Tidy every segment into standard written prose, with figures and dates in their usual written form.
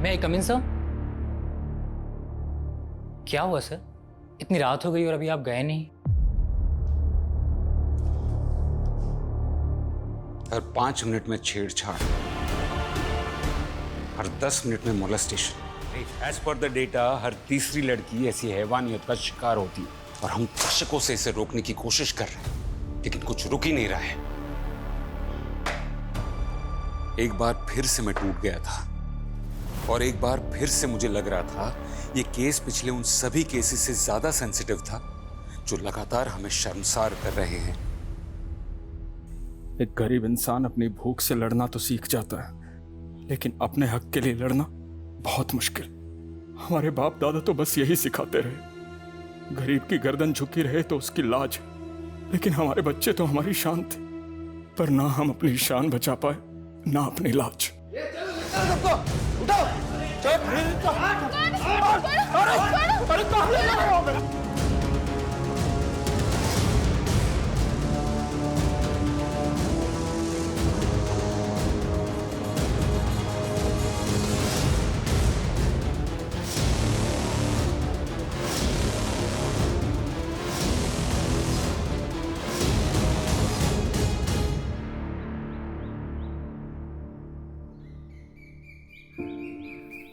मैं कम इन सर? क्या हुआ सर? इतनी रात हो गई और अभी आप गए नहीं? हर 5 मिनट में छेड़छाड़, हर 10 मिनट में molestation. As per the data हर तीसरी लड़की ऐसी हैवानियत का शिकार होती है और हम दशकों से इसे रोकने की कोशिश कर रहे हैं, लेकिन कुछ रुक ही नहीं रहा है। एक बार फिर से मैं टूट गया था और एक बार फिर से मुझे लग रहा था ये केस पिछले उन सभी केसेस से ज्यादा सेंसिटिव था जो लगातार हमें शर्मसार कर रहे हैं। एक गरीब इंसान अपनी भूख से लड़ना तो सीख जाता है, लेकिन अपने हक के लिए लड़ना बहुत मुश्किल। हमारे बाप दादा तो बस यही सिखाते रहे, गरीब की गर्दन झुकी रहे तो उसकी लाज, लेकिन हमारे बच्चे तो हमारी शान थे, पर ना हम अपनी शान बचा पाए ना अपनी लाज।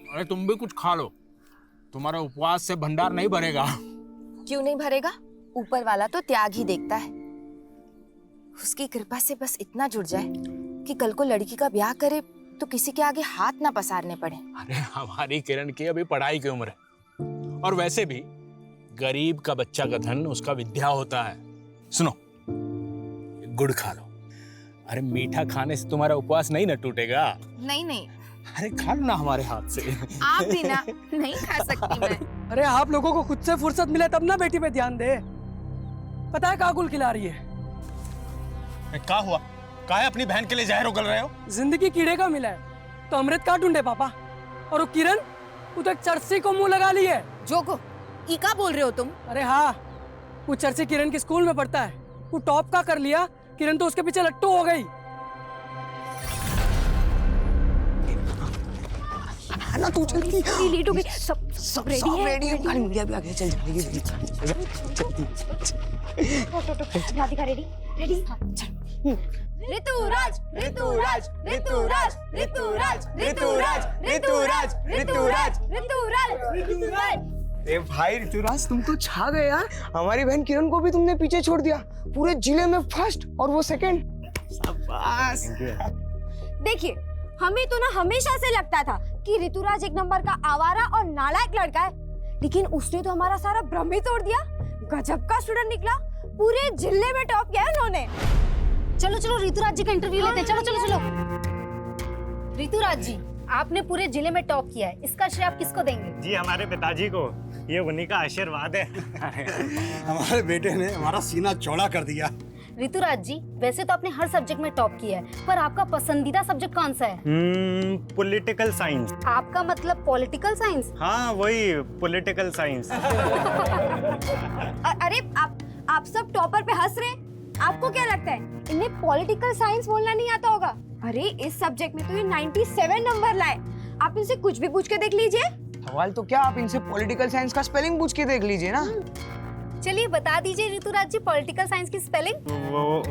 अरे तुम भी कुछ खा लो, तुम्हारे उपवास से भंडार नहीं भरेगा। क्यों नहीं भरेगा? ऊपर वाला तो त्याग ही देखता है। उसकी कृपा से बस इतना जुड़ जाए कि कल को लड़की का ब्याह करे तो किसी के आगे हाथ ना पसारने पड़े। अरे हमारी किरण की अभी पढ़ाई की उम्र है, और वैसे भी गरीब का बच्चा का धन उसका विद्या होता है। सुनो, गुड़ खा लो। अरे मीठा खाने से तुम्हारा उपवास नहीं ना टूटेगा। नहीं नहीं, अरे खा लो ना हमारे हाथ से। आप भी ना, नहीं खा सकती मैं। अरे आप लोगों को खुद से फुर्सत मिले तब ना बेटी पे ध्यान दे। पता है कागुल खिला रही है। क्या हुआ? काहे अपनी बहन के लिए जहर उगल रहे हो? जिंदगी कीड़े का मिला है तो अमृत का ढूंढे पापा। और वो किरण, वो तो एक चर्सी को मुंह लगा ली है। जोको, ई का बोल रहे हो तुम? अरे हाँ, वो चर्सी किरण के स्कूल में पढ़ता है। वो टॉप का कर लिया, किरण तो उसके पीछे लट्टू हो गई। ना तू जल्दी लेट हो गई। सब रेडी है। गाड़ी मीडिया भी आ गया, चल जल्दी राधिका रेडी रेडी। ऋतुराज ऋतुराज ऋतुराज ऋतुराज ऋतुराज ऋतुराज ऋतुराज ऋतुराज ऋतुराज। ए भाई ऋतुराज, तुम तो छा गए यार। हमारी बहन किरण को भी तुमने पीछे छोड़ दिया, पूरे जिले में फर्स्ट और वो सेकंड। शाबाश। देखिए, हमें तो ना हमेशा से लगता था कि ऋतुराज एक नंबर का आवारा और नालायक लड़का है, लेकिन उसने तो हमारा सारा भ्रम ही तोड़ दिया। गजब का स्टूडेंट निकला, पूरे जिले में टॉप किया उन्होंने। चलो चलो ऋतुराज जी का इंटरव्यू लेते हैं। चलो चलो चलो। ऋतुराज जी, आपने पूरे जिले में टॉप किया है, इसका श्रेय आप किसको देंगे? जी हमारे पिताजी को, ये उन्हीं का आशीर्वाद है। हमारे बेटे ने हमारा सीना चौड़ा कर दिया। ऋतुराज जी, वैसे तो आपने हर सब्जेक्ट में टॉप किया है, पर आपका पसंदीदा सब्जेक्ट कौन सा है? Political science. आपका मतलब पॉलिटिकल साइंस? हाँ वही पॉलिटिकल साइंस। अरे आप सब टॉपर पे हंस रहे हैं। आपको क्या लगता है इन्हें पॉलिटिकल साइंस बोलना नहीं आता होगा? अरे इस सब्जेक्ट में तो ये 97 नंबर लाए। आप इनसे कुछ भी पूछ के देख लीजिए। सवाल तो क्या, आप इनसे पॉलिटिकल साइंस का स्पेलिंग पूछ के देख लीजिए ना। चलिए बता दीजिए ऋतुराज जी, पॉलिटिकल साइंस की स्पेलिंग। वो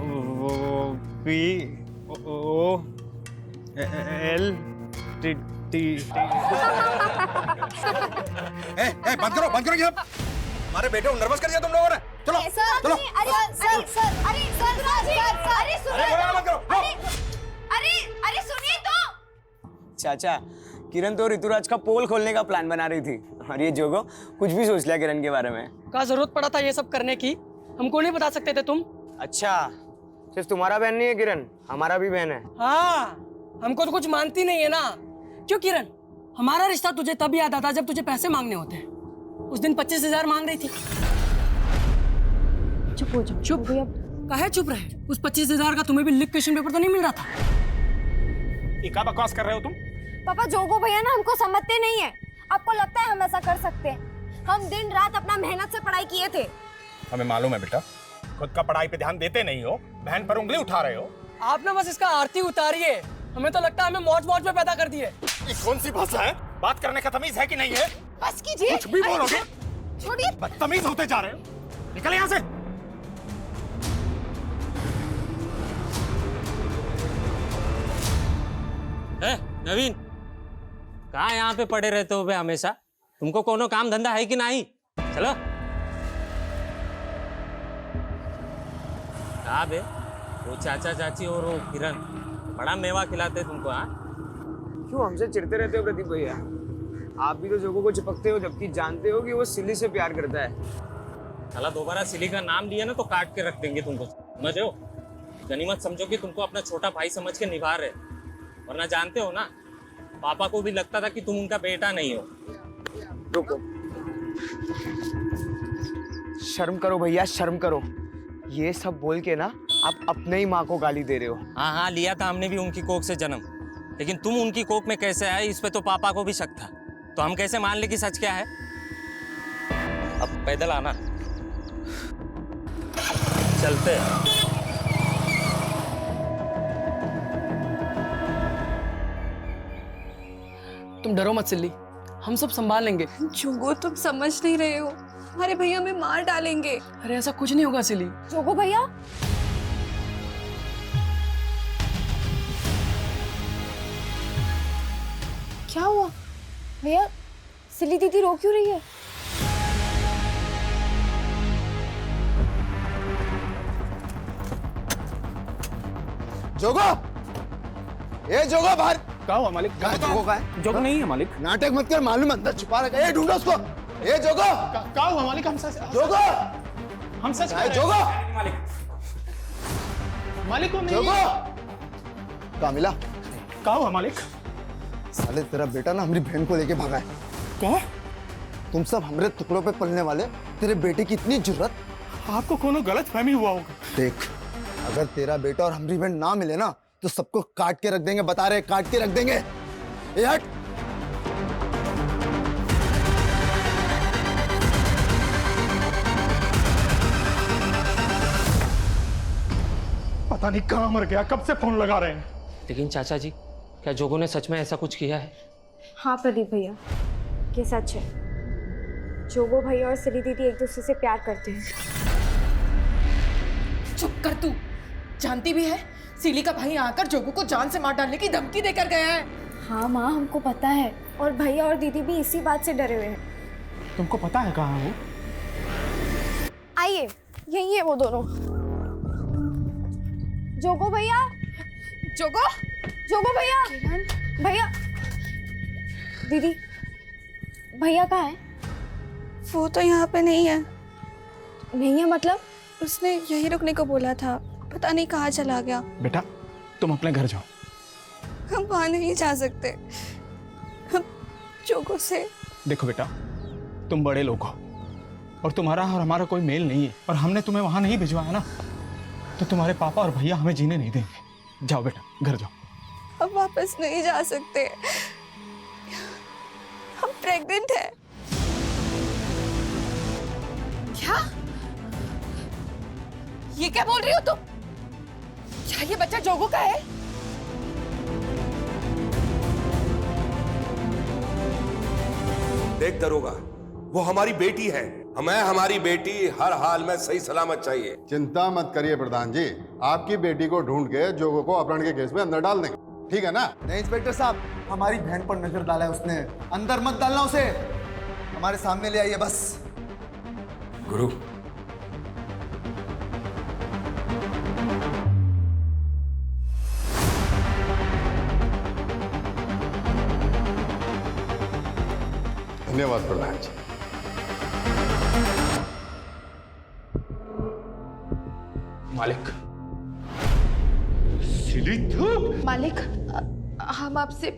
P O L T T. बंद करो ये। हमारे बेटे को नर्वस कर दिया तुम लोगों ने। चलो चलो। अरे सुनिए तो। चाचा, किरण तो ऋतुराज का पोल खोलने का प्लान बना रही थी, और ये जोगो कुछ भी सोच लिया किरण के बारे में। का जरूरत पड़ा था ये सब करने की? हमको नहीं बता सकते थे तुम? अच्छा, सिर्फ तुम्हारा बहन नहीं है किरण, हमारा भी बहन है। हाँ, हमको तो कुछ मानती नहीं है ना। क्यों किरण, हमारा रिश्ता तुझे तब याद आता जब तुझे पैसे मांगने होते हैं। उस दिन 25,000 मांग रही थी। चुप हो जाओ। चुप काहे चुप रहे? उस 25,000 का तुम्हें भी लिख क्वेश्चन पेपर तो नहीं मिल रहा था? क्या बकवास कर रहे हो तुम? पापा, जोगो भैया ना हमको समझते नहीं है। आपको लगता है हम ऐसा कर सकते हैं? हम दिन रात अपना मेहनत से पढ़ाई किए थे। हमें मालूम है बेटा, खुद का पढ़ाई पे ध्यान देते नहीं हो, बहन पर उंगली उठा रहे हो। आप ना बस इसका आरती उतारिए। हमें तो लगता है हमें मौज मौज में पैदा कर दिए। ये कौन सी भाषा है? बात करने का तमीज है कि नहीं है? बस कीजिए। कुछ भी बोलोगे? छोड़िए। बदतमीज होते जा रहे हो। निकल यहाँ से। नवीन, कहाँ यहाँ पे पड़े रहते हो बे हमेशा? तुमको कोनो काम धंधा है कि नहीं? चलो। कहाँ बे? वो चाचा चाची और वो किरण बड़ा मेवा खिलाते तुमको, हाँ? क्यों हमसे चिढ़ते रहते हो प्रदीप भैया? आप भी तो जोगो को चिपकते हो, जबकि जानते हो कि वो सिली से प्यार करता है। साला दोबारा सिली का नाम लिया ना तो काट के रख देंगे तुमको, समझ रहे हो? गनीमत समझो कि तुमको अपना छोटा भाई समझ के निभा रहे, वरना जानते हो ना, पापा को भी लगता था कि तुम उनका बेटा नहीं हो। रुको, शर्म करो भैया, शर्म करो। ये सब बोल के ना आप अपने ही माँ को गाली दे रहे हो। हाँ हाँ, लिया था हमने भी उनकी कोख से जन्म, लेकिन तुम उनकी कोख में कैसे आए इस पे तो पापा को भी शक था। तो हम कैसे मान ले कि सच क्या है? अब पैदल आना, चलते। तुम डरो मत सिल्ली, हम सब संभाल लेंगे। जोगो तुम समझ नहीं रहे हो, हमारे भैया हमें मार डालेंगे। अरे ऐसा कुछ नहीं होगा सिल्ली। जोगो भैया, क्या हुआ भैया? सिली दीदी रो क्यों रही है? जोगो, ए जोगो बाहर। क्या हुआ मालिक? कहाँ है जोगो? का है? जोगो नहीं है मालिक। नाटक मत कर, मालूम अंदर छुपा रखा है। ढूंढो उसको। ए जोगो, क्या हुआ मालिक? हम सच जोगो, कह ए जोगो, मालिक को जोगो। कहाँ मिला? क्या हुआ मालिक? साले तेरा बेटा ना हमारी बहन को लेके भागा है। क्या? तुम सब हमरे टुकड़ों पे पलने वाले, तेरे बेटे की इतनी जुर्रत। आपको कोनो गलत फहमी हुआ होगा। देख, अगर तेरा बेटा और हमारी बहन ना मिले ना तो सबको काट के रख देंगे, बता रहे, काट के रख देंगे। ए हट। पता नहीं कहाँ मर गया, कब से फोन लगा रहे हैं। लेकिन चाचा जी, क्या जोगो ने सच में ऐसा कुछ किया है? हाँ प्रदीप भैया, ये सच है। जोगो भैया और सिली दीदी एक दूसरे से प्यार करते हैं। चुप कर तू, जानती भी है सिली का भाई आकर जोगो को जान से मार डालने की धमकी देकर गया है। हाँ माँ, हमको पता है, और भैया और दीदी भी इसी बात से डरे हुए हैं। तुमको पता है कहाँ है वो? आइए, यही है वो दोनों। जोगो भैया, जोगो, जोगो भैया, भैया, दीदी, भैया कहाँ है? वो तो यहाँ पे नहीं है। नहीं है मतलब? उसने यहीं रुकने को बोला था, पता नहीं कहाँ चला गया। बेटा, तुम अपने घर जाओ। हम वहाँ नहीं जा सकते, हम जोगो से। देखो बेटा, तुम बड़े लोग हो और तुम्हारा और हमारा कोई मेल नहीं है, और हमने तुम्हें वहां नहीं भिजवाया ना, तो तुम्हारे पापा और भैया हमें जीने नहीं देंगे। जाओ बेटा, घर जाओ। हम वापस नहीं जा सकते, हम प्रेग्नेंट हैं। क्या? ये क्या बोल रही हो तुम? क्या ये बच्चा जोगो का है? देख दरोगा, वो हमारी बेटी है। हमें हमारी बेटी हर हाल में सही सलामत चाहिए। चिंता मत करिए प्रधान जी, आपकी बेटी को ढूंढ के जोगो को अपहरण के केस में अंदर डाल देंगे, ठीक है ना? नहीं इंस्पेक्टर साहब, हमारी बहन पर नजर डाला है उसने। अंदर मत डालना उसे, हमारे सामने ले आइए बस। गुरु, धन्यवाद प्रधान जी। मालिक, मालिक, हम आपसे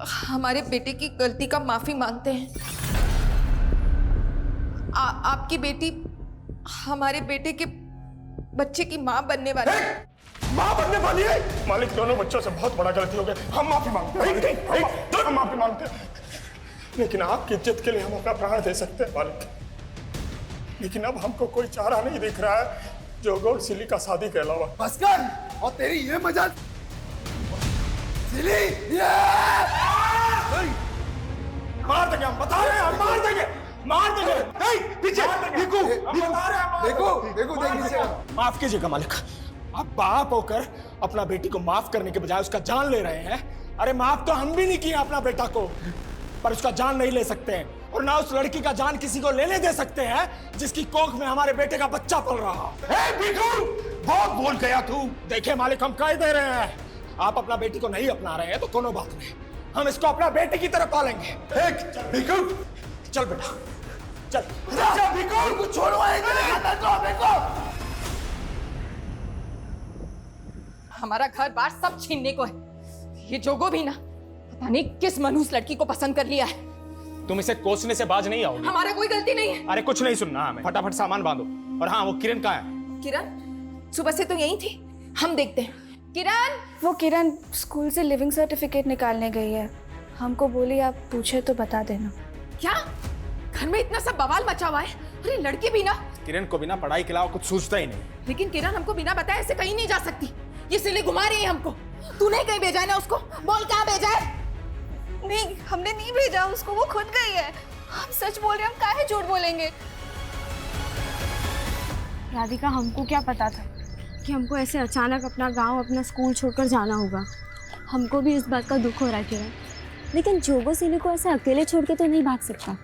हमारे बेटे की गलती का माफी मांगते हैं। आपकी बेटी हमारे बेटे के बच्चे की माँ बनने वाली है। माँ बनने वाली है? मालिक, दोनों बच्चों से बहुत बड़ा गलती हो गया, हम माफी मांगते हैं। हम माफी मांगते हैं, लेकिन आपकी इज्जत के लिए हम अपना प्राण दे सकते हैं मालिक। लेकिन अब हमको कोई चारा नहीं दिख रहा है जोगो और सिली का शादी के अलावा। बस कर, और तेरी ये मजाक। सिली, मार देंगे हम, बता रहे हैं हम, मार देंगे, मार देंगे। पीछे देखो, माफ कीजिएगा मालिक, आप बाप होकर अपना बेटी को माफ करने के बजाय उसका जान ले रहे हैं। अरे माफ तो हम भी नहीं किए अपना बेटा को, पर उसका जान नहीं ले सकते हैं, और ना उस लड़की का जान किसी को लेने दे सकते हैं जिसकी कोख में हमारे बेटे का बच्चा पल रहा। बहुत बोल गया तू। देखिए मालिक, हम कह दे रहे हैं, आप अपना बेटी को नहीं अपना रहे हैं तो कोनो बात नहीं, हम इसको अपना बेटे की तरह पालेंगे। चल बेटा, चल। हमारा घर बार सब छीनने को है। ये जोगो भी ना पता नहीं किस मनहूस लड़की को पसंद कर लिया है। तुम इसे कोसने से बाज नहीं आओगे। हमारा कोई गलती नहीं है। अरे कुछ नहीं सुनना हमें, फटाफट सामान बांधो। और हाँ, वो किरण कहाँ है? किरण सुबह से तो यही थी, हम देखते हैं। किरण, वो किरण स्कूल से लिविंग सर्टिफिकेट निकालने गई है, हमको बोली आप पूछे तो बता देना। क्या घर में इतना सब बवाल मचा हुआ है? अरे लड़की भी ना, किरण को बिना पढ़ाई के अलावा कुछ सूझता ही नहीं। लेकिन किरण हमको बिना बताए ऐसे कहीं नहीं जा सकती, ये सिले घुमा रही है हमको। तूने कहीं भेजा है ना उसको, बोल कहाँ भेजा है? नहीं, हमने नहीं भेजा उसको, वो खुद गई है। हम सच बोल रहे हैं, हम काहे झूठ बोलेंगे। राधिका, हमको क्या पता था कि हमको ऐसे अचानक अपना गांव, अपना स्कूल छोड़कर जाना होगा। हमको भी इस बात का दुख हो रहा है किरण, लेकिन जोगो सिली को ऐसे अकेले छोड़ के तो नहीं भाग सकता।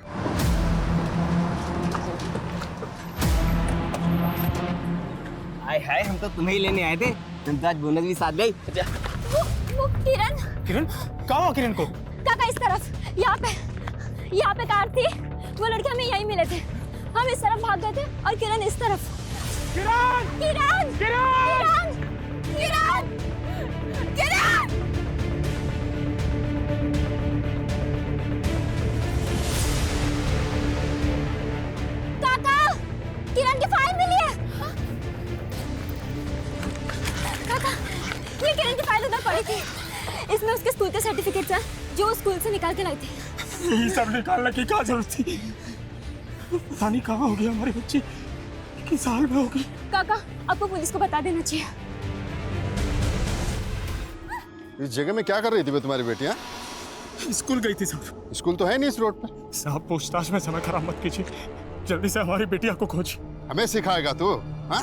हाय, हम तो तुम्हें ही लेने आए थे, तुम तो आज बोनस भी साथ गई। वो किरण, किरण कहाँ हो? किरण को काका इस तरफ, यहाँ पे कार थी, वो लड़के हमें यहीं मिले थे, हम इस तरफ भाग गए थे और किरण इस तरफ। किरण, किरण, किरण, किरण, किरण, काका, किरण की फाइल मिली है। काका, ये किरण की फाइल उधर पड़ी थी, इसमें उसके स्कूल के सर्टिफिकेट्स हैं जो स्कूल से निकाल के लाई थी। ये सब निकालने की क्या जरूरत थी? पता नहीं कहाँ होगी हमारी बच्ची, किस हाल में होगी। काका, आपको पुलिस को बता देना चाहिए। इस जगह में क्या कर रही थी तुम्हारी बेटी? स्कूल गई थी साहब। स्कूल तो है नहीं इस रोड पे। साहब, पूछताछ में समय खराब मत कीजिए, जल्दी से हमारी बेटिया को खोज। हमें सिखाएगा तू? हाँ,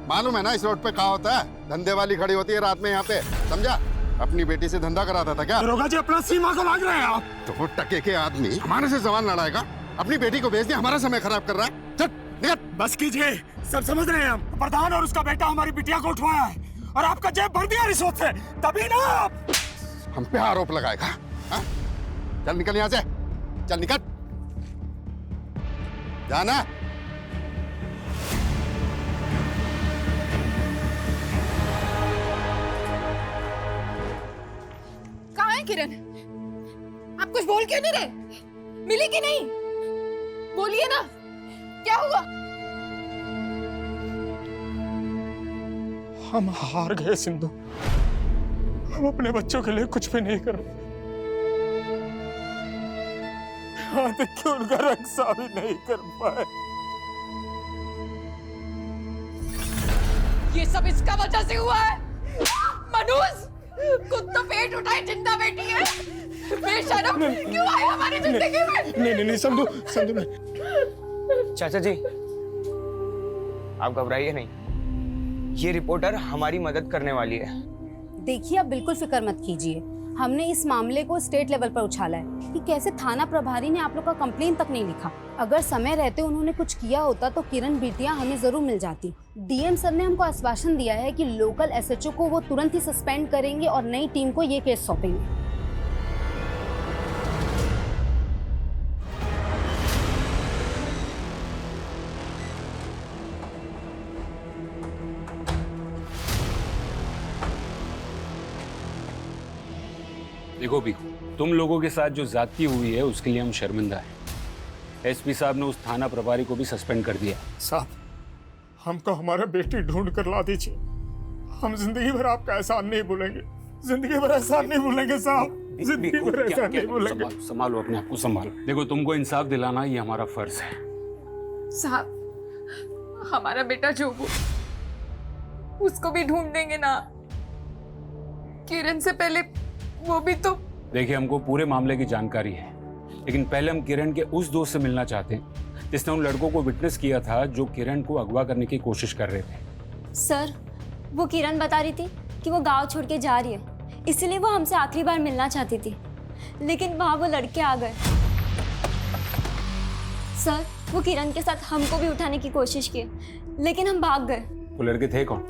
मालूम है ना इस रोड पे क्या होता है? धंधे वाली खड़ी होती है रात में यहाँ पे, समझा? अपनी बेटी से धंधा कराता था क्या? दरोगा जी, अपना सीमा को मांग रहे हैं आप। तो वो टके के आदमी हमारे से सवाल लड़ाएगा, अपनी बेटी को भेज दिया, हमारा समय खराब कर रहा है। चल निकल। बस कीजिए, सब समझ रहे हैं हम। प्रधान और उसका बेटा हमारी बिटिया को उठवाया है और आपका जेब भर दिया रिश्वत से, तभी ना आप हम पे आरोप लगाएगा। हाँ? चल निकल यहाँ से, चल निकल, जाना। कहाँ है किरण? आप कुछ बोल क्यों नहीं रहे? मिली कि नहीं? बोलिए ना, क्या हुआ? हम हार गए सिंधु, हम अपने बच्चों के लिए कुछ भी नहीं कर रहे, यहाँ तक कि उनका रक्षा भी नहीं कर पाए। ये सब इसका वजह से हुआ है। मनोज, खुद तो पेट उठाए जिंदा बेटी है, बेशरम क्यों आए हमारी जिंदगी में? नहीं संधू नहीं। चाचा जी, आप घबराइए नहीं, ये रिपोर्टर हमारी मदद करने वाली है। देखिए, आप बिल्कुल फिक्र मत कीजिए, हमने इस मामले को स्टेट लेवल पर उछाला है कि कैसे थाना प्रभारी ने आप लोग का कंप्लेन तक नहीं लिखा। अगर समय रहते उन्होंने कुछ किया होता तो किरण बिटिया हमें जरूर मिल जाती। डीएम सर ने हमको आश्वासन दिया है कि लोकल एसएचओ को वो तुरंत ही सस्पेंड करेंगे और नई टीम को ये केस सौंपेंगे। देखो बीकू, तुम लोगों के साथ जो ज्यादती हुई है उसके लिए हम शर्मिंदा हैं। एसपी साहब ने उस थाना प्रभारी को भी सस्पेंड कर दिया। साहब, हमको हमारा बेटी ढूंढ कर ला दीजिए, हम जिंदगी भर आपका एहसान नहीं भूलेंगे, जिंदगी भर एहसान नहीं भूलेंगे साहब, जिंदगी भर एहसान नहीं भूलेंगे। संभालो अपने आप को, संभालो। देखो, तुमको इंसाफ दिलाना ये हमारा फर्ज है। साहब, हमारा बेटा जोगो, उसको भी ढूंढ देंगे ना? किरण से पहले वो भी तो। देखिए, हमको पूरे मामले की जानकारी है, लेकिन पहले हम किरण के उस दोस्त से मिलना चाहते हैं जिसने उन लड़कों को विटनेस किया था जो किरण को अगवा करने की कोशिश कर रहे थे। सर, वो किरण बता रही थी कि वो गांव छोड़ के जा रही है, इसलिए वो हमसे आखिरी बार मिलना चाहती थी, लेकिन वहाँ वो लड़के आ गए। सर, वो किरण के साथ हमको भी उठाने की कोशिश की, लेकिन हम भाग गए। वो लड़के थे कौन?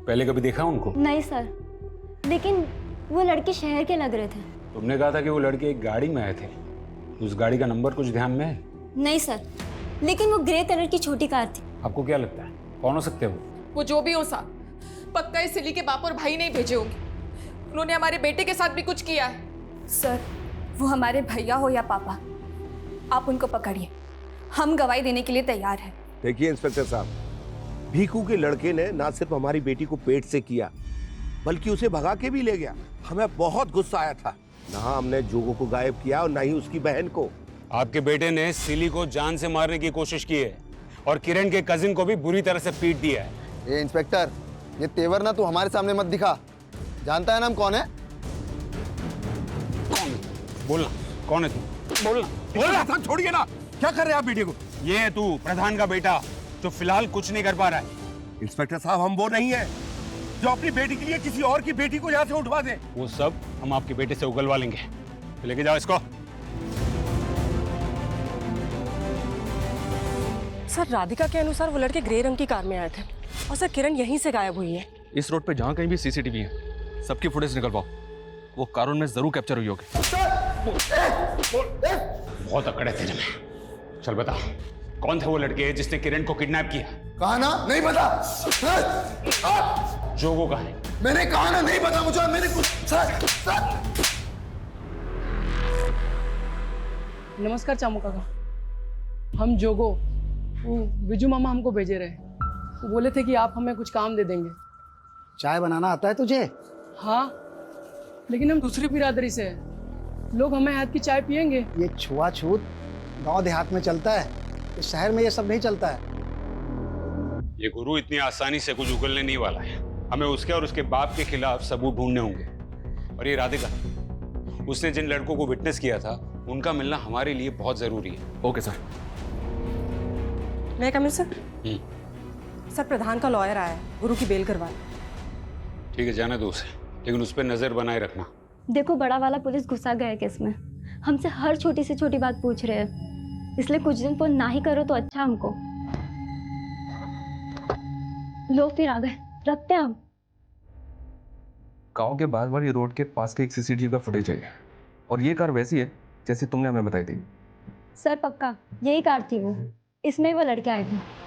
पहले कभी देखा उनको? नहीं सर, लेकिन वो लड़के शहर के लग रहे थे। तुमने कहा था कि वो लड़के एक गाड़ी में आए थे, उस गाड़ी का नंबर कुछ ध्यान में है? नहीं सर, लेकिन वो ग्रे कलर की छोटी कार थी। आपको क्या लगता है कौन हो सकते हैं वो जो भी हो साहब, पक्का इस सिली के बाप और भाई नहीं भेजे होंगे। उन्होंने हमारे बेटे के साथ भी कुछ किया है। सर, वो हमारे भैया हो या पापा, आप उनको पकड़िए, हम गवाही देने के लिए तैयार हैं। देखिए इंस्पेक्टर साहब, भीखू के लड़के ने ना सिर्फ हमारी बेटी को पेट से किया बल्कि उसे भगा के भी ले गया। हमें बहुत गुस्सा आया था। ना हमने जोगो को गायब किया और ना ही उसकी बहन को। आपके बेटे ने सिली को जान से मारने की कोशिश की है और किरण के कजिन को भी बुरी तरह से पीट दिया है। ए इंस्पेक्टर, ये तेवर ना तू हमारे सामने मत दिखा। जानता है ना हम कौन है? कौन है? बोलना, कौन है तू? बोलना। बोलना था, छोड़िए ना। क्या कर रहे हैं आप बेटे को? ये है तू, प्रधान का बेटा, जो फिलहाल कुछ नहीं कर पा रहा है। इंस्पेक्टर साहब, हम वो नहीं है जो अपनी बेटी के लिए किसी और की बेटी को यहाँ से उठवा दे। वो सब हम आपके बेटे से उगलवा लेंगे। लेके जाओ इसको। सर, राधिका के अनुसार वो लड़के ग्रे रंग की कार में आए थे और सर किरण यहीं से गायब हुई है। इस रोड पे जहाँ कहीं भी सीसीटीवी है, सबकी फुटेज निकलवाओ। वो कारून में जरूर कैप्चर हुई होगी। बहुत अकड़े थे में। चल बता, कौन थे वो लड़के जिसने किरण को किडनैप किया? कहा ना नहीं पता। जोगो का है। मैंने कहा ना नहीं पता मुझे। मैंने कुछ नमस्कार चामू काका, हम जोगो, वो बिजू मामा हमको भेजे रहे। वो बोले थे कि आप हमें कुछ काम दे देंगे। चाय बनाना आता है तुझे? हाँ, लेकिन हम दूसरी बिरादरी से हैं। लोग हमें हाथ की चाय पियेंगे। ये छुआछूत गांव देहात में चलता है, इस शहर में ये सब नहीं चलता है। ये गुरु इतनी आसानी से कुछ उगलने नहीं वाला है। हमें उसके और उसके बाप के खिलाफ सबूत ढूंढने होंगे। और ये राधिका, उसने जिन लड़कों को विटनेस किया था, उनका मिलना हमारे लिए बहुत जरूरी है। Okay sir. मैं कमिश्नर सर, प्रधान का लॉयर आया है, गुरु की बेल करवा। ठीक है, जाने दो उसे, लेकिन उस पर नजर बनाए रखना। देखो, बड़ा वाला पुलिस घुसा गया है केस में। हमसे हर छोटी से छोटी बात पूछ रहे हैं, इसलिए कुछ दिन फोन ना ही करो तो अच्छा हमको। लोग फिर आ गए, रखते हैं हम। गांव के बाल वाली रोड के पास के एक सीसीटीवी का फुटेज है और ये कार वैसी है जैसे तुमने हमें बताई थी। सर पक्का यही कार थी वो, इसमें वो लड़के आए थे।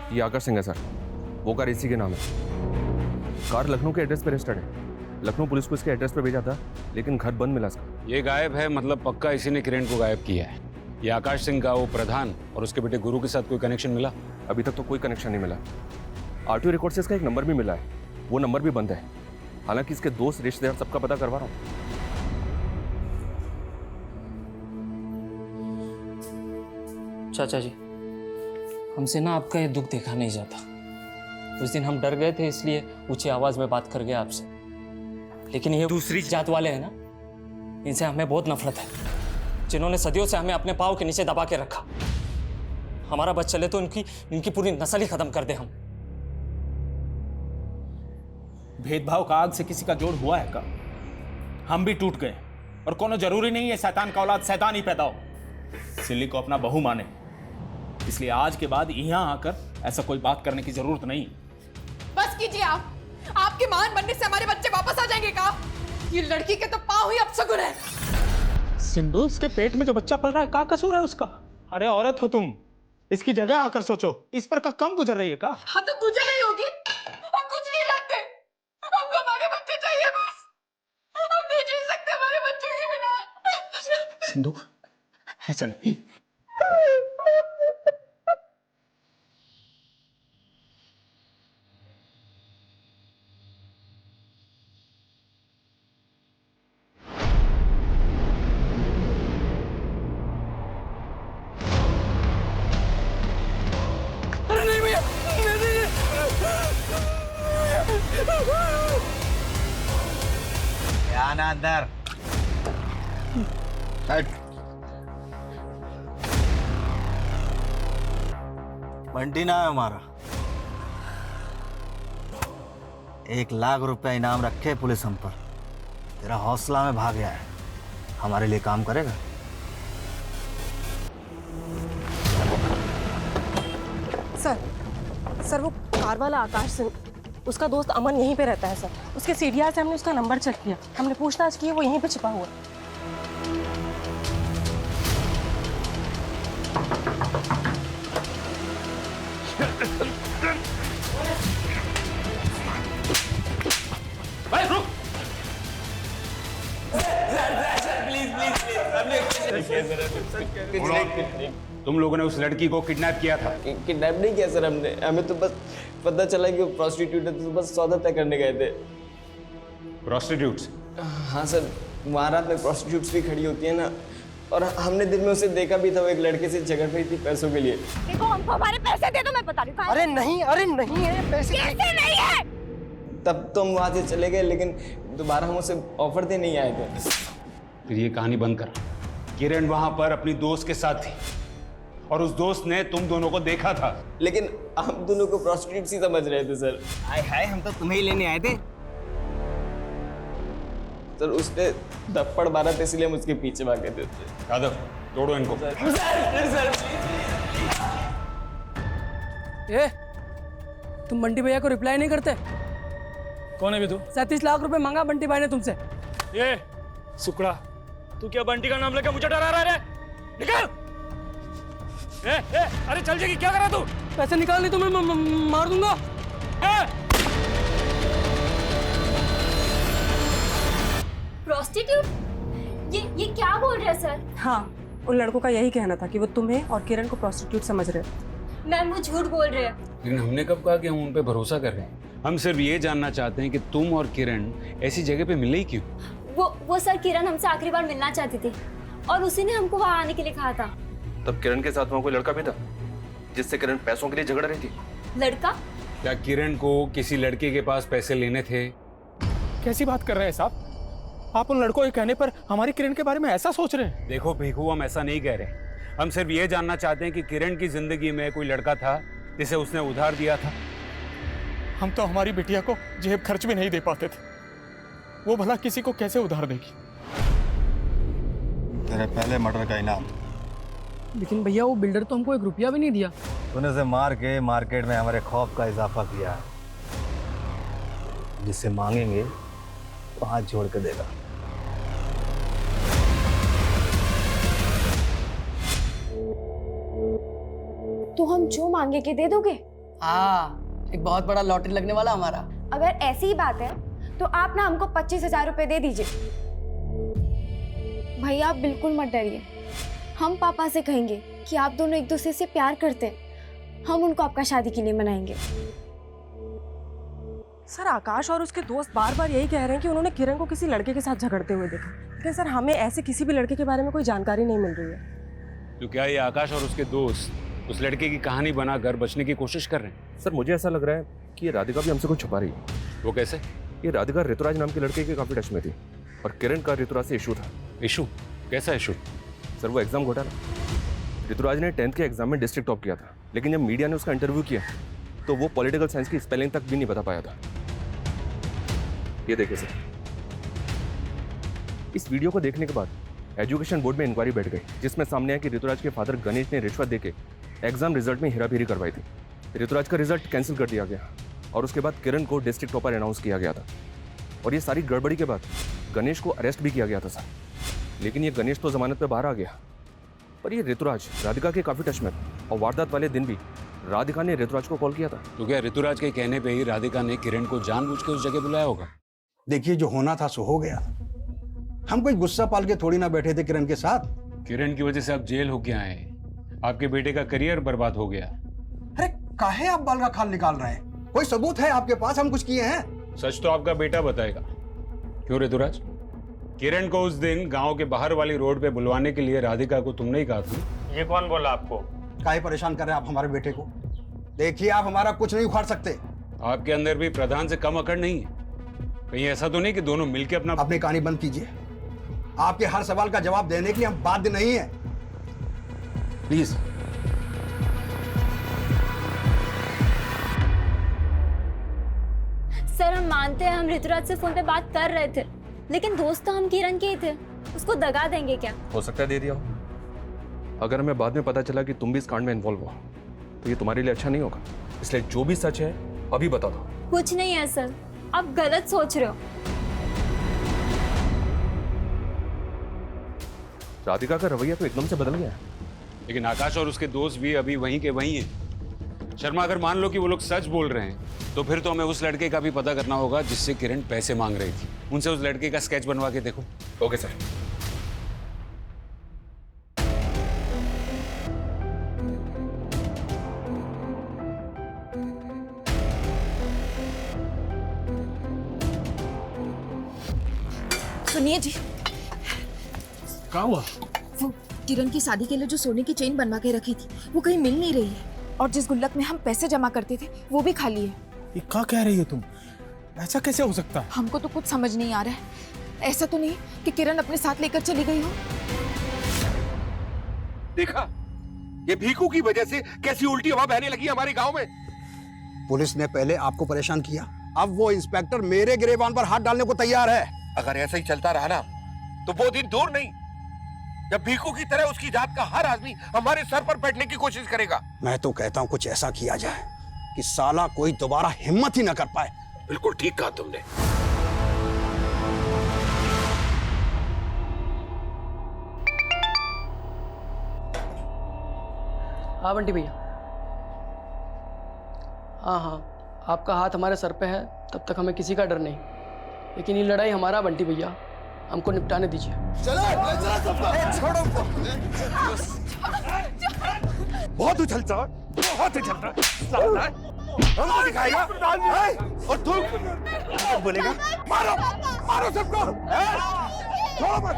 ये आकाश सिंह है सर, वो कार इसी के नाम है। कार लखनऊ के एड्रेस पे रजिस्टर्ड है। लखनऊ पुलिस को इसके एड्रेस पे भेजा था, लेकिन घर बंद मिला इसका। ये गायब है, मतलब पक्का इसी ने किरण को गायब किया है। ये आकाश सिंह का वो प्रधान और उसके बेटे गुरु के साथ कोई कनेक्शन मिला? अभी तक तो कोई कनेक्शन नहीं मिला। आरटीओ रिकॉर्ड से इसका एक नंबर भी मिला है, वो नंबर भी बंद है। हालांकि इसके दोस्त रिश्तेदार सबका पता करवा रहा हूँ। चाचा जी, हमसे ना आपका ये दुख देखा नहीं जाता। उस दिन हम डर गए थे, इसलिए ऊंची आवाज में बात कर गए आपसे। लेकिन ये दूसरी जात वाले हैं ना, इनसे हमें बहुत नफरत है, जिन्होंने सदियों से हमें अपने पाँव के नीचे दबा के रखा। हमारा बच चले तो इनकी पूरी नस्ल ही खत्म कर दे हम। भेदभाव का आग से किसी का जोड़ हुआ है का? हम भी टूट गए और कोनो जरूरी नहीं है शैतान का औलाद शैतान ही पैदा हो। सिल्ली को अपना बहू माने, इसलिए आज के बाद यहाँ आकर ऐसा कोई बात करने की जरूरत नहीं। बस कीजिए आप। आपके मान बनने से हमारे बच्चे वापस आ जाएंगे का? ये लड़की के तो पाँव ही अपशगुन है। सिंधु, उसके पेट में जो बच्चा पल रहा है, क्या कसूर है उसका? अरे औरत हो तुम, इसकी जगह आकर सोचो, इस पर कम गुजर रही है का? हाँ तो तुझे नहीं होगी, हम कुछ नहीं लगते, हमको हमारे बच्चे चाहिए बस, हम नहीं जी सकते हमारे बच्चों के बिना। सिंधु ऐसा नहीं। अरे नहीं भैया, आना अंदर। बंटी नाम है हमारा। 1 लाख रुपया इनाम रखे पुलिस हम पर। तेरा हौसला में भाग गया है, हमारे लिए काम करेगा? सर वो कार वाला आकाश सिंह, उसका दोस्त अमन यहीं पे रहता है सर। उसके सीडीआर से हमने उसका नंबर चेक किया, हमने पूछताछ की, वो यहीं पे छिपा हुआ है। तुम लोगों ने उस लड़की को किडनैप किया था? किडनैप नहीं किया सर हमने, हमें तो बस पता चला कि वो प्रोस्टिट्यूट है, तो बस सौदा तय करने गए थे। प्रोस्टिट्यूट्स? हाँ सर, वहाँ रात में प्रोस्टिट्यूट्स भी खड़ी होती है ना, और हमने दिन में उसे देखा भी था, वो एक लड़के से झगड़ रही थी पैसों के लिए। देखो हमको हमारे पैसे दे दो, मैं बता रही हूँ। अरे नहीं है पैसे नहीं है। तब तो हम वहाँ से चले गए, लेकिन दोबारा हम उसे ऑफर दे नहीं आए थे। फिर ये कहानी बंद कर। किरण वहां पर अपनी दोस्त के साथ थी और उस दोस्त ने तुम दोनों को देखा था। लेकिन हम दोनों को प्रोस्टिट्यूट ही समझ रहे थे सर। हाय हम तो तुम्हें ही लेने आए थे। सर उसने थप्पड़ मारा था, इसलिए हम उसके पीछे भागे थे। यादव तोड़ो इनको। ए, तुम बंटी भैया को रिप्लाई नहीं करते? कौन है भी तू? 37 लाख रुपए मांगा बंटी भाई ने तुमसे। ये सुकड़ा, तू क्या बंटी का नाम लेकर मुझे डरा रहा है? निकल! अरे चल जाएगी, क्या कर रहा तू? पैसे निकाल नहीं तो मैं मार दूंगा। प्रोस्टिट्यूट? ये क्या बोल रहे हैं सर? हाँ, उन लड़कों का यही कहना था कि वो तुम्हें और किरण को प्रोस्टिट्यूट समझ रहे थे। मैम वो झूठ बोल रहे हैं। लेकिन हमने कब कहा कि हम उन पे भरोसा कर रहे हैं? हम सिर्फ ये जानना चाहते हैं कि तुम और किरण ऐसी जगह पे मिले ही क्यों? वो सर किरण हमसे आखिरी बार मिलना चाहती थी और उसी ने हमको वहाँ आने के लिए कहा था। तब किरण के साथ वहाँ कोई लड़का भी था जिससे किरण पैसों के लिए झगड़ रही थी? लड़का? क्या किरण को किसी लड़के के पास पैसे लेने थे? कैसी बात कर रहे हैं साहब? आप उन लड़कों के कहने पर हमारी किरण के बारे में ऐसा सोच रहे हैं? देखो भीखू, हम ऐसा नहीं कह रहे। हम सिर्फ ये जानना चाहते हैं कि किरण की जिंदगी में कोई लड़का था जिसे उसने उधार दिया था। हम तो हमारी बिटिया को जेब खर्च भी नहीं दे पाते थे, वो भला किसी को कैसे उधार देगी? तेरे पहले मर्डर का इनाम। लेकिन भैया वो बिल्डर तो हमको 1 रुपया भी नहीं दिया। तूने उसे मार के मार्केट में हमारे खौफ का इजाफा किया। जिससे मांगेंगे तो हाथ जोड़ के देगा। तो हम जो मांगे के दे दोगे? हाँ, एक बहुत बड़ा लॉटरी लगने वाला हमारा। अगर ऐसी ही बात है तो आप ना हमको 25,000 रुपए दे दीजिए। भैया आप बिल्कुल मत डरिए, हम पापा से कहेंगे कि आप दोनों एक दूसरे से प्यार करते हैं, हम उनको आपका शादी के लिए मनाएंगे। सर आकाश और उसके दोस्त बार बार यही कह रहे हैं कि उन्होंने किरण को किसी लड़के के साथ झगड़ते हुए देखा, लेकिन सर हमें ऐसे किसी भी लड़के के बारे में कोई जानकारी नहीं मिल रही है। तो क्या ये आकाश और उसके दोस्त उस लड़के की कहानी बनाकर बचने की कोशिश कर रहे हैं? सर मुझे ऐसा लग रहा है कि ये राधिका भी हमसे कुछ छुपा रही है। वो कैसे? ये राधिका ऋतुराज नाम के लड़के के काफी टच में थी और किरण का ऋतुराज से इशू था। इशू? कैसा इशू? सर वो एग्जाम घोटाला। ऋतुराज ने 10th के एग्जाम में डिस्ट्रिक्ट टॉप किया था, लेकिन जब मीडिया ने उसका इंटरव्यू किया तो वो पॉलिटिकल साइंस की स्पेलिंग तक भी नहीं बता पाया था। ये देखिए सर, इस वीडियो को देखने के बाद एजुकेशन बोर्ड में इंक्वायरी बैठ गई, जिसमें सामने आया कि ऋतुराज के फादर गणेश ने रिश्वत देके एग्जाम रिजल्ट में हेराफेरी करवाई थी। ऋतुराज का रिजल्ट कैंसिल कर दिया गया और उसके बाद किरण को डिस्ट्रिक्ट टॉपर अनाउंस किया गया था। और ये सारी गड़बड़ी के बाद गणेश को अरेस्ट भी किया गया था सर। लेकिन ये गणेश तो जमानत पे बाहर आ गया, पर ये ऋतुराज राधिका के काफी टच में था और वारदात वाले दिन भी राधिका ने ऋतुराज को कॉल किया था। तो क्या ऋतुराज के कहने पे ही राधिका ने किरण को जानबूझ के उस जगह बुलाया होगा? देखिए, जो होना था सो हो गया। हम कोई गुस्सा पाल के थोड़ी ना बैठे थे किरण के साथ। किरण की वजह से आप जेल होके आए, आपके बेटे का करियर बर्बाद हो गया। अरे काहे आप बाल का खाल निकाल रहे हैं? कोई सबूत है आपके पास हम कुछ किए हैं? सच तो आपका बेटा बताएगा। क्यों ऋतुराज, किरण को उस दिन गांव के बाहर वाली रोड पे बुलवाने के लिए राधिका को तुमने ही कहा था। ये कौन बोला आपको? काहे परेशान कर रहे हैं आप हमारे बेटे को? देखिए, आप हमारा कुछ नहीं उखाड़ सकते। आपके अंदर भी प्रधान से कम अकड़ नहीं है? कहीं ऐसा तो नहीं कि दोनों मिलकर अपनी कहानी बंद कीजिए। आपके हर सवाल का जवाब देने के लिए हम बाध्य नहीं है। प्लीज। सर, हम मानते हैं हम ऋतुराज से फोन पे बात कर रहे थे, लेकिन दोस्त तो हम किरण के ही थे। उसको दगा देंगे क्या? हो सकता है दे दिया हो। अगर हमें बाद में पता चला कि तुम भी इस कांड में इन्वॉल्व हो तो ये तुम्हारे लिए अच्छा नहीं होगा। इसलिए जो भी सच है अभी बता दो। कुछ नहीं है सर, आप गलत सोच रहे हो। राधिका का रवैया तो एकदम से बदल गया है। लेकिन आकाश और उसके दोस्त भी अभी वहीं के वहीं हैं। शर्मा, अगर मान लो कि वो लोग सच बोल रहे हैं तो फिर तो हमें उस लड़के का भी पता करना होगा जिससे किरण पैसे मांग रही थी। उनसे उस लड़के का स्केच बनवा के देखो। Okay sir. सुनिए जी, क्या हुआ? वो किरण की शादी के लिए जो सोने की चेन बनवा के रखी थी वो कहीं मिल नहीं रही है, और जिस गुल्लक में हम पैसे जमा करते थे वो भी खाली है। ये क्या कह रही हो तुम? ऐसा कैसे हो सकता है? हमको तो कुछ समझ नहीं आ रहा है। ऐसा तो नहीं कि किरण अपने साथ लेकर चली गई हो? देखा, ये भीखू की वजह से कैसी उल्टी हवा बहने लगी हमारे गांव में। पुलिस ने पहले आपको परेशान किया, अब वो इंस्पेक्टर मेरे गिरेबान पर हाथ डालने को तैयार है। अगर ऐसा ही चलता रहा ना तो वो दिन दूर नहीं जब भीखू की तरह उसकी जात का हर आदमी हमारे सर पर बैठने की कोशिश करेगा। मैं तो कहता हूं कुछ ऐसा किया जाए कि साला कोई दोबारा हिम्मत ही न कर पाए। बिल्कुल ठीक कहा तुमने। हाँ बंटी भैया। हाँ हाँ, आपका हाथ हमारे सर पे है, तब तक हमें किसी का डर नहीं। लेकिन ये लड़ाई हमारा बंटी भैया, हमको निपटाने दीजिए। बहुत उछलता है, बहुत उछलता है। हमको दिखाएगा और तुम बोलेगा मारो मारो सबको। छोड़ो मत।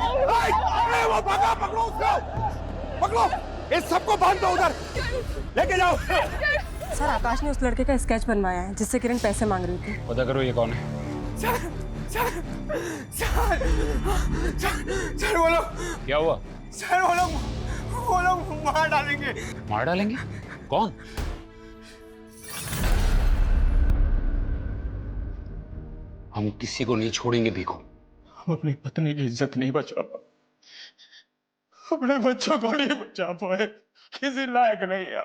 वो भागा, पकड़ो उसको, पकड़ो। इस सबको बांध दो, उधर लेके जाओ। सर, आकाश ने उस लड़के का स्केच बनवाया है जिससे किरण पैसे मांग रही थी। पता करो ये कौन है। सर वो लोग क्या हुआ? सर वो लोग मार डालेंगे। मार डालेंगे? कौन? हम किसी को नहीं छोड़ेंगे भीखू। हम अपनी पत्नी की इज्जत नहीं बचा पाए, अपने बच्चों को नहीं बचा पाए, किसी लायक नहीं है।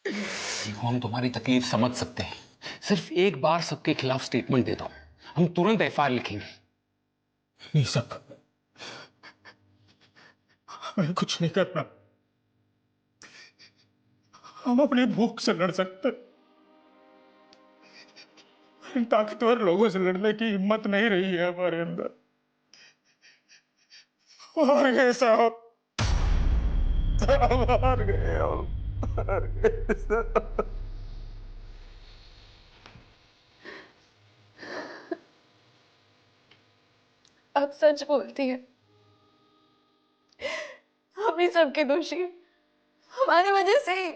भीखू, हम तुम्हारी तकलीफ समझ सकते हैं। सिर्फ एक बार सबके खिलाफ स्टेटमेंट दे दो, हम तुरंत एफआईआर लिखेंगे। नहीं सब, हमें कुछ नहीं करना। हम अपनी भूख से लड़ सकते, इन ताकतवर लोगों से लड़ने की हिम्मत नहीं रही है हमारे अंदर। हार गए साहब, हार गए हम, हार गए साहब। आप सच बोलती है, हम ही सबके दोषी हैं, हमारी वजह से ही।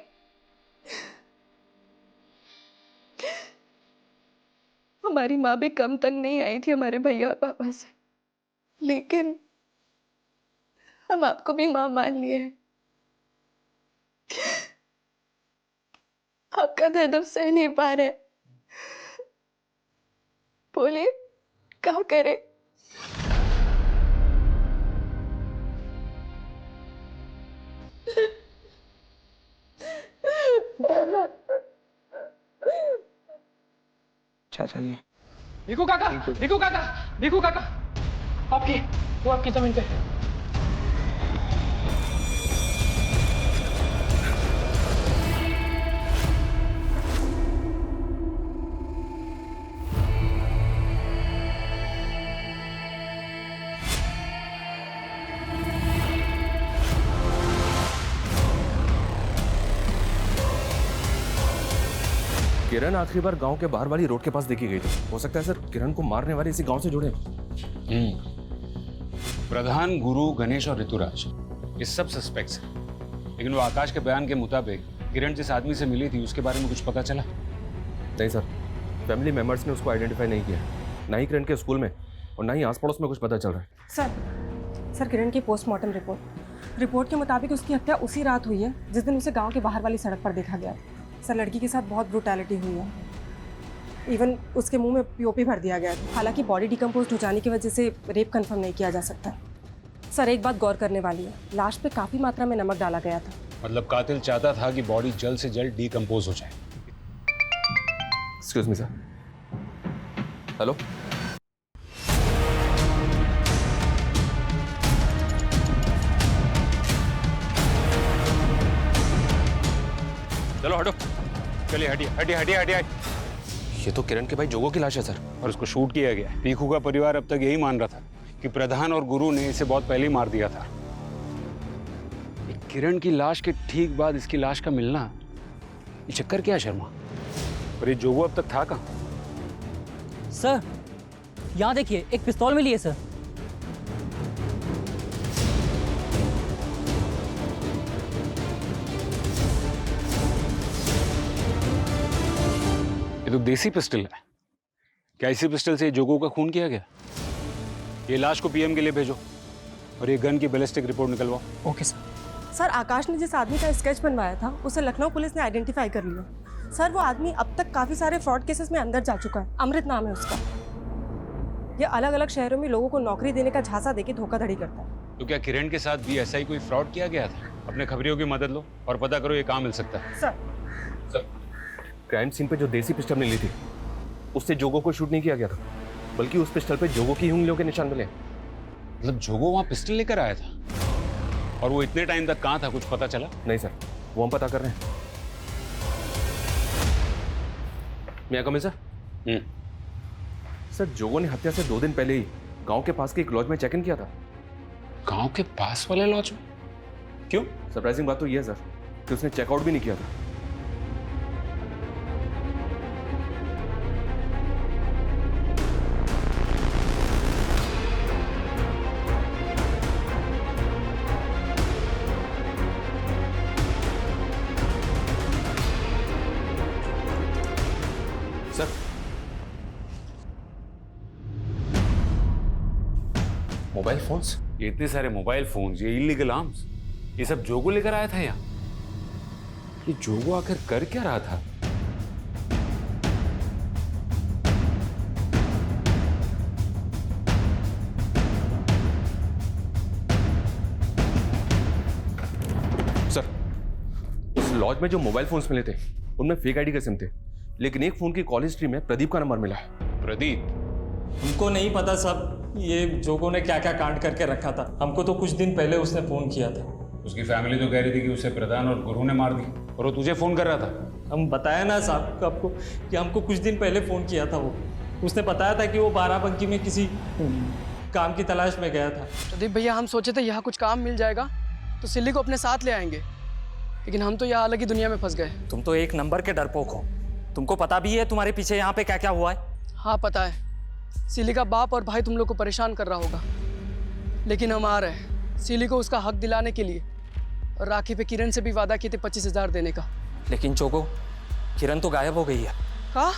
हमारी माँ भी कम तंग नहीं आई थी हमारे भैया और पापा से, लेकिन हम आपको भी माँ मान लिए हैं। आपका दर्द अब सह नहीं पा रहे, बोलिए क्या करे? चाचा जी। भीखू काका, भीखू काका, भीखू काका, आपकी वो आपकी जमीन पे। किरण आखिरी बार गांव के बाहर वाली रोड के पास देखी गई थी। हो सकता है सर किरण को मारने वाले इसी गांव से जुड़े। प्रधान, गुरु, गणेश और ऋतुराज ये सब सस्पेक्ट्स हैं, लेकिन वो आकाश के बयान के मुताबिक किरण जिस आदमी से मिली थी उसके बारे में कुछ पता चला? नहीं सर, फैमिली मेंबर्स ने उसको आइडेंटिफाई नहीं किया, ना ही किरण के स्कूल में और ना ही आस पड़ोस में कुछ पता चल रहा है। सर किरण की पोस्टमार्टम रिपोर्ट के मुताबिक उसकी हत्या उसी रात हुई है जिस दिन उसे गांव के बाहर वाली सड़क पर देखा गया। सर लड़की के साथ बहुत ब्रूटैलिटी हुई है, इवन उसके मुंह में पीओपी भर दिया गया। हालांकि बॉडी डिकम्पोज हो जाने की वजह से रेप कंफर्म नहीं किया जा सकता। सर एक बात गौर करने वाली है, लाश पे काफ़ी मात्रा में नमक डाला गया था। मतलब कातिल चाहता था कि बॉडी जल्द से जल्द डिकम्पोज हो जाए। Excuse me sir. हेलो, चलो हटो, चलिए हटिए हटिए हटिए हटिए। ये तो किरण के भाई जोगो की लाश है सर, और उसको शूट किया गया। पीकू का परिवार अब तक यही मान रहा था कि प्रधान और गुरु ने इसे बहुत पहले ही मार दिया था। किरण की लाश के ठीक बाद इसकी लाश का मिलना, ये चक्कर क्या है शर्मा? और ये जोगो अब तक था कहाँ? सर यहाँ देखिए, एक पिस्तौल मिली है सर। ये तो देसी पिस्टल है। क्या इसी पिस्टल से जोगो का खून किया गया? ये लाश को पीएम के लिए भेजो और ये गन की बैलिस्टिक रिपोर्ट निकलवाओ। Okay sir. सर आकाश ने जिस आदमी का स्केच बनवाया था उसे लखनऊ पुलिस ने आइडेंटिफाई कर लिया। सर वो आदमी अब तक काफ़ी सारे फ्रॉड केसेस में अंदर जा चुका है। अमृत नाम है उसका। ये अलग अलग शहरों में लोगों को नौकरी देने का झांसा देके धोखाधड़ी करता है। तो क्या किरण के साथ भी ऐसा ही कोई फ्रॉड किया गया था? अपने खबरियों की मदद लो और पता करो ये कहाँ मिल सकता है। सर क्राइम सीन पे जो देसी पिस्टल मिली थी उससे जोगो को शूट नहीं किया गया था, बल्कि उस पिस्टल पे जोगो की उंगलियों के निशान मिले। मतलब जोगो वहाँ पिस्टल लेकर आया था और वो इतने टाइम तक कहाँ था, कुछ पता चला? नहीं सर, वो हम पता कर रहे हैं। मैं कम सर। सर जोगो ने हत्या से 2 दिन पहले ही गांव के पास के एक लॉज में चेक इन किया था। गांव के पास वाले लॉज में? क्यों? सरप्राइजिंग बात तो यह है सर कि उसने चेकआउट भी नहीं किया था। सर मोबाइल फोन्स, ये इतने सारे मोबाइल फोन्स, ये इलीगल आर्म्स, ये सब जोगो लेकर आया था यहाँ। ये जोगो आखिर कर क्या रहा था? सर उस लॉज में जो मोबाइल फोन्स मिले थे उनमें फेक आईडी के सिम थे, लेकिन एक फोन की कॉल हिस्ट्री में प्रदीप का नंबर मिला है। प्रदीप? हमको नहीं पता साहब ये जोगो ने क्या क्या कांड करके रखा था। हमको तो कुछ दिन पहले उसने फोन किया था। उसकी फैमिली तो कह रही थी कि उसे प्रधान और गुरु ने मार दिया और वो तुझे फोन कर रहा था। हम बताया ना साहब आपको कि हमको कुछ दिन पहले फोन किया था। वो उसने बताया था कि वो बाराबंकी में किसी काम की तलाश में गया था। प्रदीप भैया, हम सोचे थे यहाँ कुछ काम मिल जाएगा तो सिल्ली को अपने साथ ले आएंगे, लेकिन हम तो यहाँ अलग ही दुनिया में फंस गए। तुम तो एक नंबर के डरपोक हो। तुमको पता भी है तुम्हारे पीछे यहाँ पे क्या क्या हुआ है? हाँ पता है, सिली का बाप और भाई तुम लोग को परेशान कर रहा होगा, लेकिन हम आ रहे हैं सिली को उसका हक दिलाने के लिए। और राखी पे किरण से भी वादा किए थे 25,000 देने का। लेकिन जोगो, किरण तो गायब हो गई है। कहा?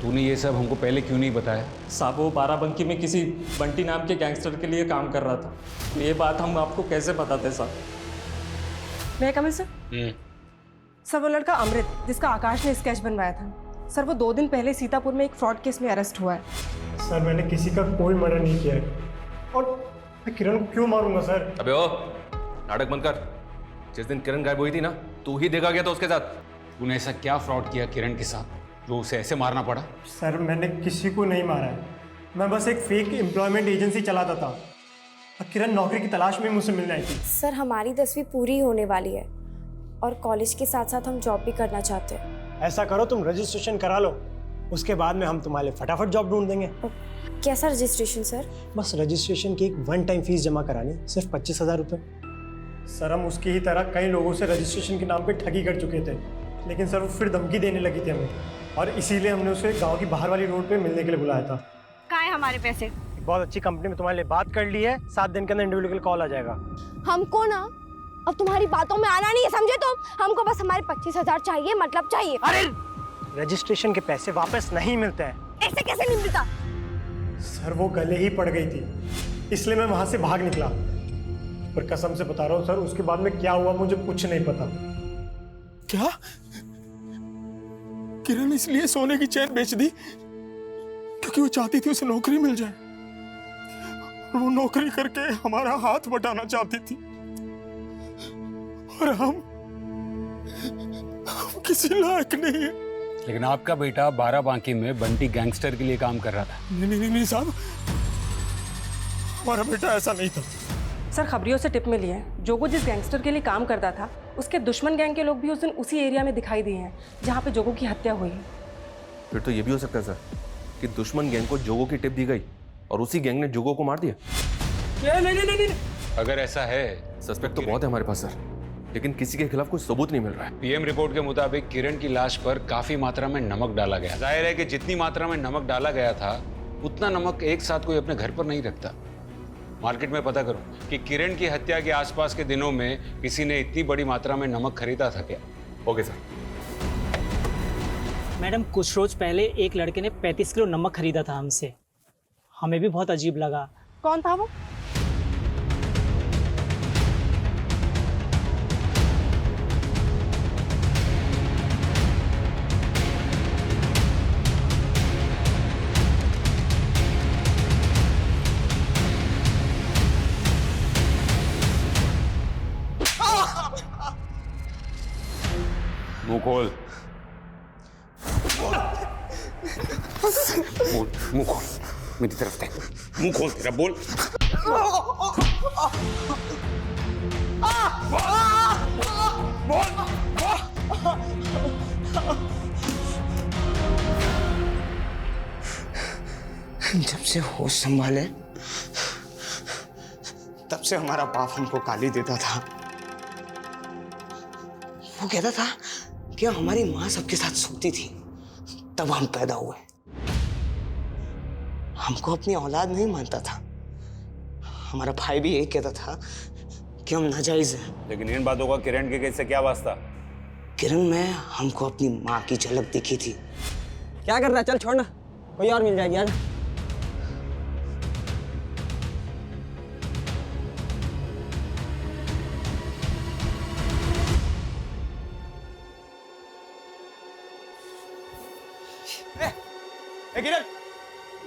तूने ये सब हमको पहले क्यों नहीं बताया? साहब वो बाराबंकी में किसी बंटी नाम के गैंगस्टर के लिए काम कर रहा था। तो ये बात हम आपको कैसे बताते साहब? मैं कमिल सर। सर वो लड़का अमृत जिसका आकाश ने स्केच बनवाया था, सर वो 2 दिन पहले सीतापुर में एक फ्रॉड केस में अरेस्ट हुआ है। सर मैंने किसी का कोई मर्डर नहीं किया है और मैं किरण को क्यों मारूंगा सर? अबे ओ, नाटक बंद कर। जिस दिन किरण गायब हुई थी ना, तू ही देखा गया था उसके साथ। तूने ऐसा क्या फ्रॉड किया किरण के साथ जो उसे ऐसे मारना पड़ा? सर मैंने किसी को नहीं मारा है, मैं बस एक फेक एम्प्लॉयमेंट एजेंसी चलाता था और किरण नौकरी की तलाश में मुझसे मिलने आई थी। सर हमारी 10वीं पूरी होने वाली है और कॉलेज के साथ साथ हम जॉब भी करना चाहते हैं। ऐसा करो तुम रजिस्ट्रेशन करा लो, उसके बाद में हम तुम्हारे लिए फटाफट जॉब ढूंढ देंगे। कैसा रजिस्ट्रेशन सर? बस रजिस्ट्रेशन की एक 1 टाइम फीस जमा करानी, सिर्फ 25,000 रुपये। सर हम उसकी ही तरह कई लोगों से रजिस्ट्रेशन के नाम पे ठगी कर चुके थे, लेकिन सर वो फिर धमकी देने लगी थी हमें, और इसीलिए हमने उसे गांव की बाहर वाली रोड पे मिलने के लिए बुलाया था। कहाँ है हमारे पैसे? बहुत अच्छी कंपनी में तुम्हारे लिए बात कर ली है, 7 दिन के अंदर इंडिविजुअल कॉल आ जाएगा। हमको ना अब तुम्हारी बातों में आना नहीं है, समझे तुम? हमको बस हमारे 25,000 चाहिए, मतलब चाहिए। अरे रजिस्ट्रेशन के पैसे वापस नहीं मिलते हैं। ऐसे कैसे नहीं मिलता? सर वो गले ही पड़ गई थी, इसलिए मैं वहां से भाग निकला। पर कसम से बता रहा हूँ सर, उसके बाद में क्या हुआ मुझे कुछ नहीं पता। क्या किरण इसलिए सोने की चेन बेच दी क्योंकि वो चाहती थी उसे नौकरी मिल जाए, और वो नौकरी करके हमारा हाथ बटाना चाहती थी, और हम किसी लायक नहीं है। लेकिन आपका बेटा बाराबांकी में बंटी गैंगस्टर के लिए काम कर रहा था। नहीं साहब, हमारा बेटा ऐसा नहीं था। सर खबरियों से टिप मिली है, जोगो जिस गैंगस्टर के लिए काम करता था उसके दुश्मन गैंग के लोग भी उस दिन उसी एरिया में दिखाई दिए हैं जहाँ पे जोगो की हत्या हुई। फिर तो ये भी हो सकता है सर कि दुश्मन गैंग को जोगो की टिप दी गई और उसी गैंग ने जोगो को मार दिया। नहीं। अगर ऐसा है, सस्पेक्ट तो बहुत है हमारे पास सर, लेकिन किसी के खिलाफ कोई सबूत नहीं मिल रहा है। पीएम रिपोर्ट के मुताबिक किरण की लाश पर काफी मात्रा में नमक डाला गया। जाहिर है कि जितनी मात्रा में नमक डाला गया था उतना नमक एक साथ कोई अपने घर पर नहीं रखता। मार्केट में पता करो कि किरण की हत्या के आसपास के दिनों में किसी ने इतनी बड़ी मात्रा में नमक खरीदा था क्या? Okay sir. मैडम कुछ रोज पहले एक लड़के ने 35 किलो नमक खरीदा था हमसे, हमें भी बहुत अजीब लगा। कौन था वो? मुंह खोल, मुंह खोल, मेरी तरफ देख, मुंह खोल तेरा, बोल। जब से होश संभाले तब से हमारा बाप हमको गाली देता था। वो कहता था कि हमारी माँ सबके साथ सोती थी, तब हम पैदा हुए। हमको अपनी औलाद नहीं मानता था। हमारा भाई भी यही कहता था कि हम नाजायज हैं। लेकिन इन बातों का किरण के केस से क्या वास्ता? किरण में हमको अपनी माँ की झलक दिखी थी। क्या कर रहा है? चल छोड़ ना, कोई और मिल जाएगी यार।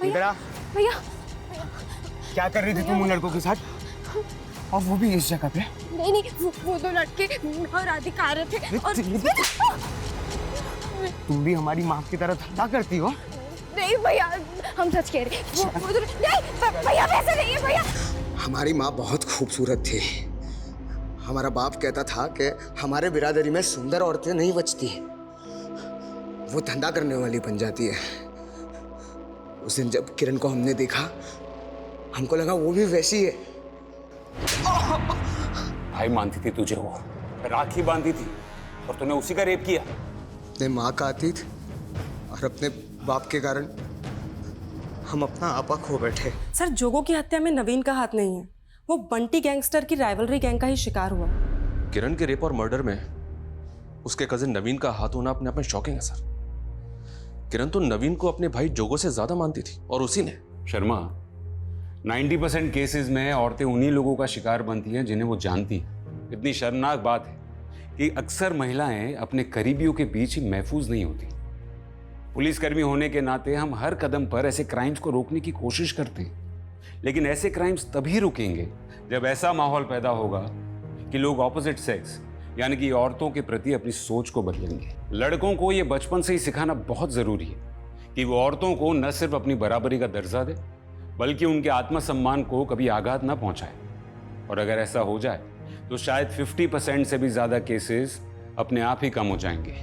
इधर भैया क्या कर रही थी तुम उन लड़कों के साथ, और वो भी इस जगह पे? नहीं वो 2 लड़के और राधिका आ रहे थे और तुम भी हमारी माँ की तरह धंधा करती हो? नहीं भैया, हम सच कह रहे हैं। वो नहीं भैया, वैसे नहीं है भैया। हमारी माँ बहुत खूबसूरत थी। हमारा बाप कहता था कि हमारे बिरादरी में सुंदर औरतें नहीं बचती, वो धंधा करने वाली बन जाती है। उस दिन जब किरण को हमने देखा, हमको लगा वो भी वैसी है। भाई मानती थी तुझे, वो राखी बांधी थी और तूने उसी का रेप किया। अपने माँ का अतीत और अपने बाप के कारण हम अपना आपा खो बैठे। सर जोगो की हत्या में नवीन का हाथ नहीं है, वो बंटी गैंगस्टर की राइवलरी गैंग का ही शिकार हुआ। किरण के रेप और मर्डर में उसके कजिन नवीन का हाथ होना अपने आप में शॉकिंग है सर। किरण तो नवीन को अपने भाई जोगो से ज्यादा मानती थी, और उसी ने। शर्मा, 90% केसेस में औरतें उन्हीं लोगों का शिकार बनती हैं जिन्हें वो जानती हैं। इतनी शर्मनाक बात है कि अक्सर महिलाएं अपने करीबियों के बीच ही महफूज नहीं होती। पुलिसकर्मी होने के नाते हम हर कदम पर ऐसे क्राइम्स को रोकने की कोशिश करते हैं, लेकिन ऐसे क्राइम्स तभी रुकेंगे जब ऐसा माहौल पैदा होगा कि लोग ऑपोजिट सेक्स यानी कि औरतों के प्रति अपनी सोच को बदलेंगे। लड़कों को ये बचपन से ही सिखाना बहुत जरूरी है कि वो औरतों को न सिर्फ अपनी बराबरी का दर्जा दे, बल्कि उनके आत्मसम्मान को कभी आघात ना पहुंचाए। और अगर ऐसा हो जाए तो शायद 50% से भी ज्यादा केसेस अपने आप ही कम हो जाएंगे।